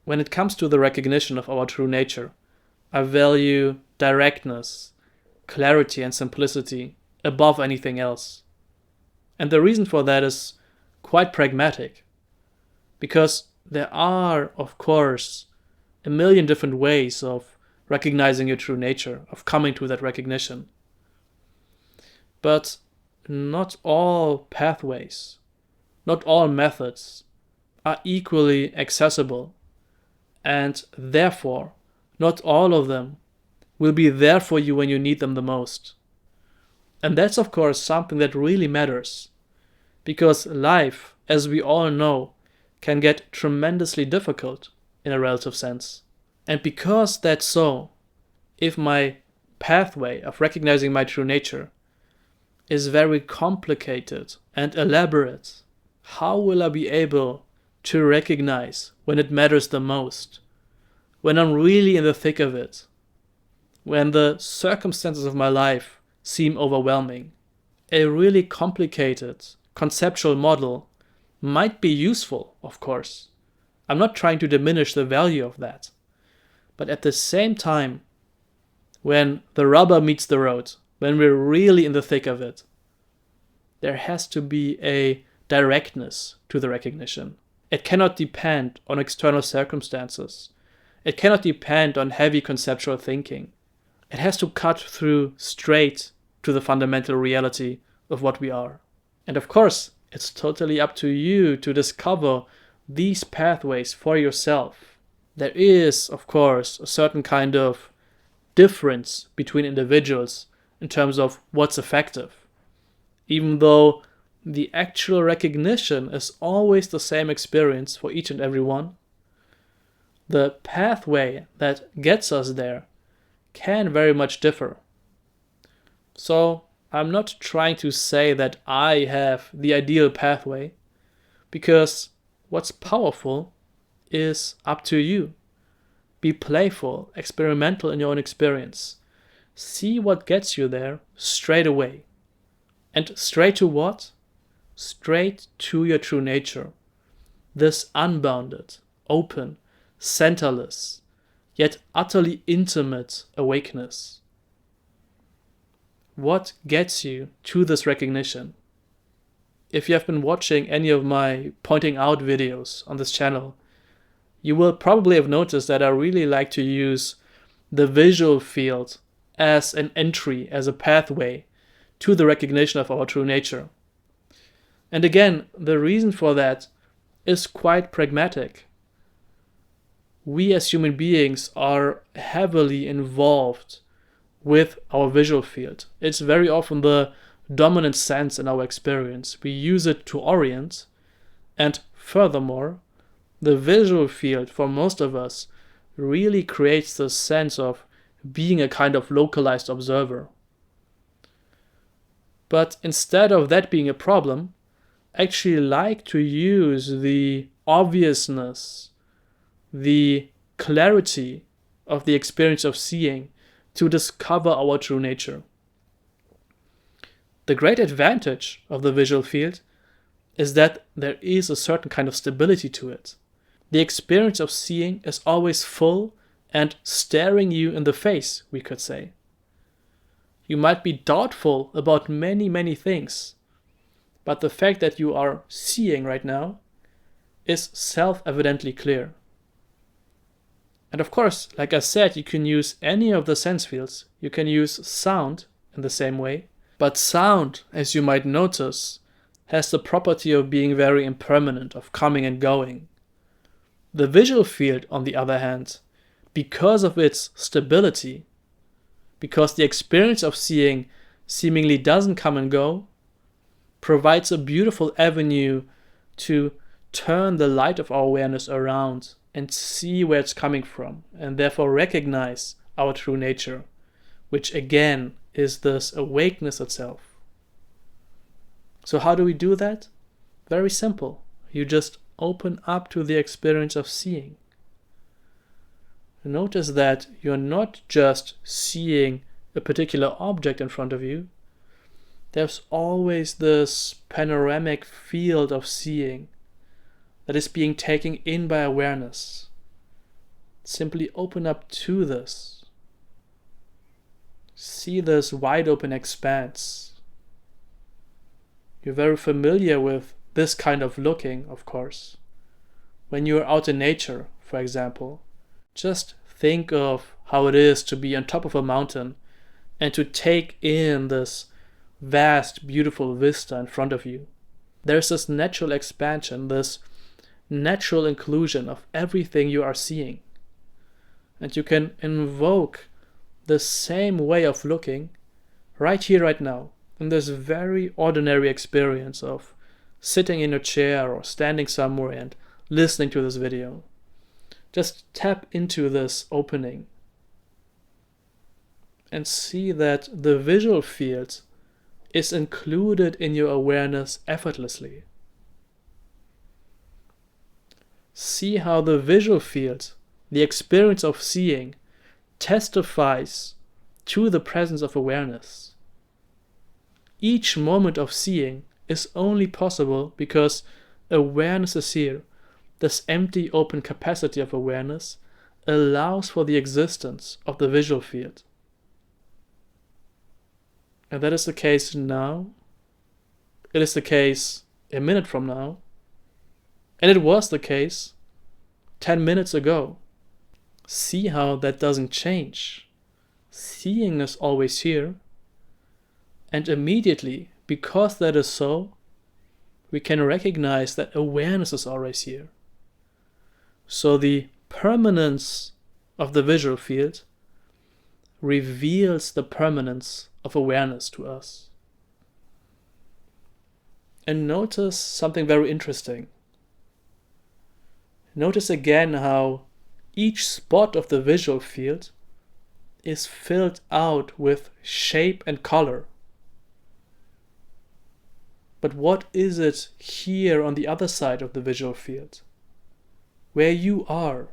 when it comes to the recognition of our true nature, I value directness, clarity, and simplicity above anything else. And the reason for that is quite pragmatic, because there are, of course, a million different ways of recognizing your true nature, of coming to that recognition. But not all pathways, not all methods are equally accessible, and therefore not all of them will be there for you when you need them the most. And that's, of course, something that really matters, because life, as we all know, can get tremendously difficult in a relative sense. And because that's so, if my pathway of recognizing my true nature is very complicated and elaborate, how will I be able to recognize when it matters the most, when I'm really in the thick of it, when the circumstances of my life seem overwhelming? A really complicated conceptual model might be useful, of course. I'm not trying to diminish the value of that. But at the same time, when the rubber meets the road, when we're really in the thick of it, there has to be a directness to the recognition. It cannot depend on external circumstances. It cannot depend on heavy conceptual thinking. It has to cut through straight to the fundamental reality of what we are. And of course, it's totally up to you to discover these pathways for yourself. There is, of course, a certain kind of difference between individuals in terms of what's effective, even though the actual recognition is always the same experience for each and every one. The pathway that gets us there can very much differ. So I'm not trying to say that I have the ideal pathway, because what's powerful is up to you. Be playful, experimental in your own experience. See what gets you there straight away. And straight to what? Straight to your true nature. This unbounded, open, centerless, yet utterly intimate awakeness. What gets you to this recognition? If you have been watching any of my pointing out videos on this channel, you will probably have noticed that I really like to use the visual field as an entry, as a pathway to the recognition of our true nature. And again, the reason for that is quite pragmatic. We as human beings are heavily involved with our visual field. It's very often the dominant sense in our experience. We use it to orient, and furthermore, the visual field for most of us really creates the sense of being a kind of localized observer. But instead of that being a problem, I actually like to use the obviousness, the clarity of the experience of seeing to discover our true nature. The great advantage of the visual field is that there is a certain kind of stability to it. The experience of seeing is always full and staring you in the face, we could say. You might be doubtful about many, many things, but the fact that you are seeing right now is self-evidently clear. And of course, like I said, you can use any of the sense fields. You can use sound in the same way, but sound, as you might notice, has the property of being very impermanent, of coming and going. The visual field, on the other hand, because of its stability, because the experience of seeing seemingly doesn't come and go, provides a beautiful avenue to turn the light of our awareness around and see where it's coming from, and therefore recognize our true nature, which again is this awakeness itself. So how do we do that? Very simple. You just open up to the experience of seeing. Notice that you're not just seeing a particular object in front of you. There's always this panoramic field of seeing that is being taken in by awareness. Simply open up to this. See this wide open expanse. You're very familiar with this kind of looking, of course. When you're out in nature, for example, just think of how it is to be on top of a mountain and to take in this vast, beautiful vista in front of you. There's this natural expansion, this natural inclusion of everything you are seeing. And you can invoke the same way of looking right here, right now, in this very ordinary experience of sitting in a chair or standing somewhere and listening to this video. Just tap into this opening and see that the visual field is included in your awareness effortlessly. See how the visual field, the experience of seeing, testifies to the presence of awareness. Each moment of seeing is only possible because awareness is here. This empty, open capacity of awareness allows for the existence of the visual field. And that is the case now. It is the case a minute from now. And it was the case 10 minutes ago. See how that doesn't change. Seeing is always here. And immediately, because that is so, we can recognize that awareness is always here. So the permanence of the visual field reveals the permanence of awareness to us. And notice something very interesting. Notice again how each spot of the visual field is filled out with shape and color. But what is it here on the other side of the visual field? Where you are,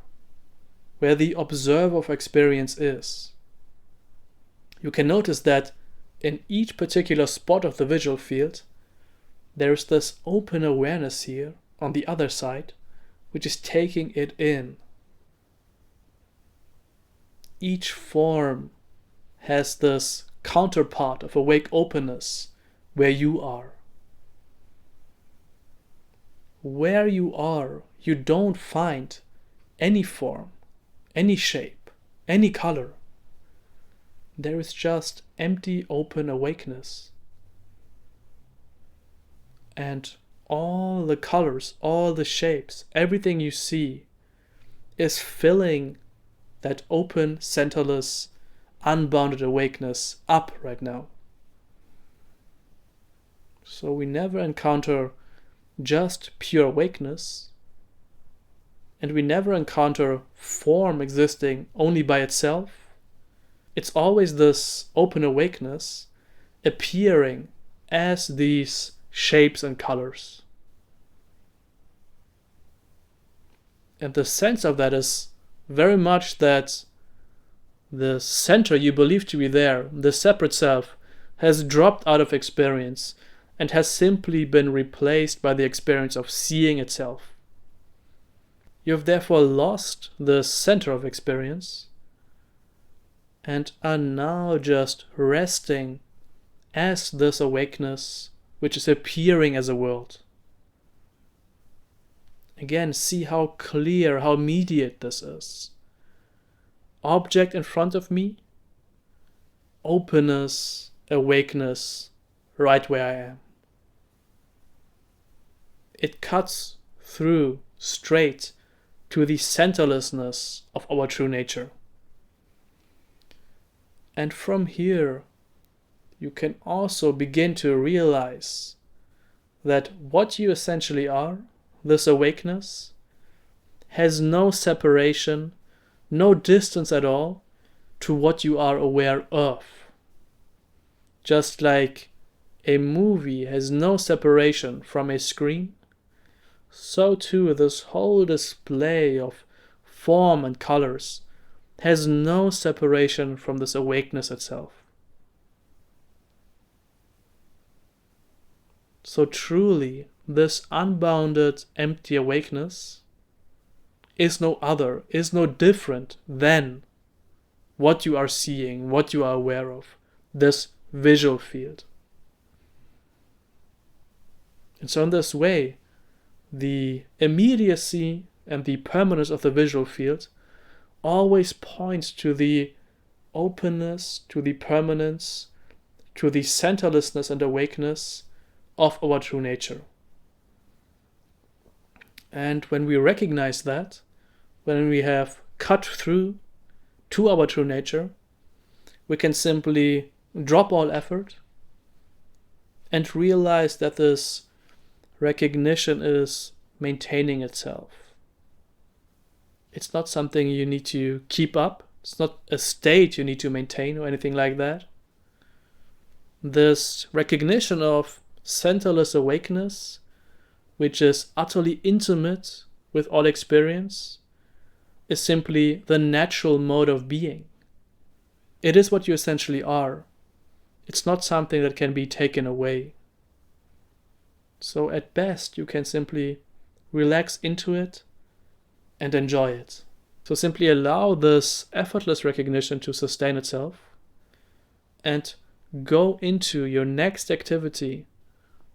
where the observer of experience is. You can notice that in each particular spot of the visual field, there is this open awareness here on the other side, which is taking it in. Each form has this counterpart of awake openness where you are. Where you are, you don't find any form, any shape, any color. There is just empty, open awakeness. And all the colors, all the shapes, everything you see is filling that open, centerless, unbounded awakeness up right now. So we never encounter just pure awakeness, and we never encounter form existing only by itself. It's always this open awakeness appearing as these shapes and colors. And the sense of that is very much that the center you believe to be there, the separate self, has dropped out of experience and has simply been replaced by the experience of seeing itself. You have therefore lost the center of experience and are now just resting as this awakeness which is appearing as a world. Again, see how clear, how immediate this is. Object in front of me, openness, awakeness, right where I am. It cuts through straight to the centerlessness of our true nature. And from here, you can also begin to realize that what you essentially are, this awakeness, has no separation, no distance at all to what you are aware of. Just like a movie has no separation from a screen, so too this whole display of form and colors has no separation from this awakeness itself. So truly, this unbounded, empty awakeness is no other, is no different than what you are seeing, what you are aware of, this visual field. And so in this way, the immediacy and the permanence of the visual field always points to the openness, to the permanence, to the centerlessness and awakeness of our true nature. And when we recognize that, when we have cut through to our true nature, we can simply drop all effort and realize that this recognition is maintaining itself. It's not something you need to keep up. It's not a state you need to maintain or anything like that. This recognition of centerless awakeness, which is utterly intimate with all experience, is simply the natural mode of being. It is what you essentially are. It's not something that can be taken away. So at best, you can simply relax into it and enjoy it. So simply allow this effortless recognition to sustain itself and go into your next activity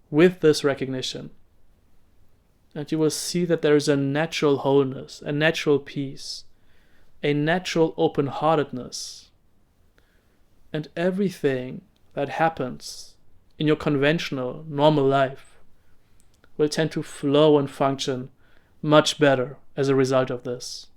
with this recognition. And you will see that there is a natural wholeness, a natural peace, a natural open-heartedness. And everything that happens in your conventional, normal life will tend to flow and function much better as a result of this.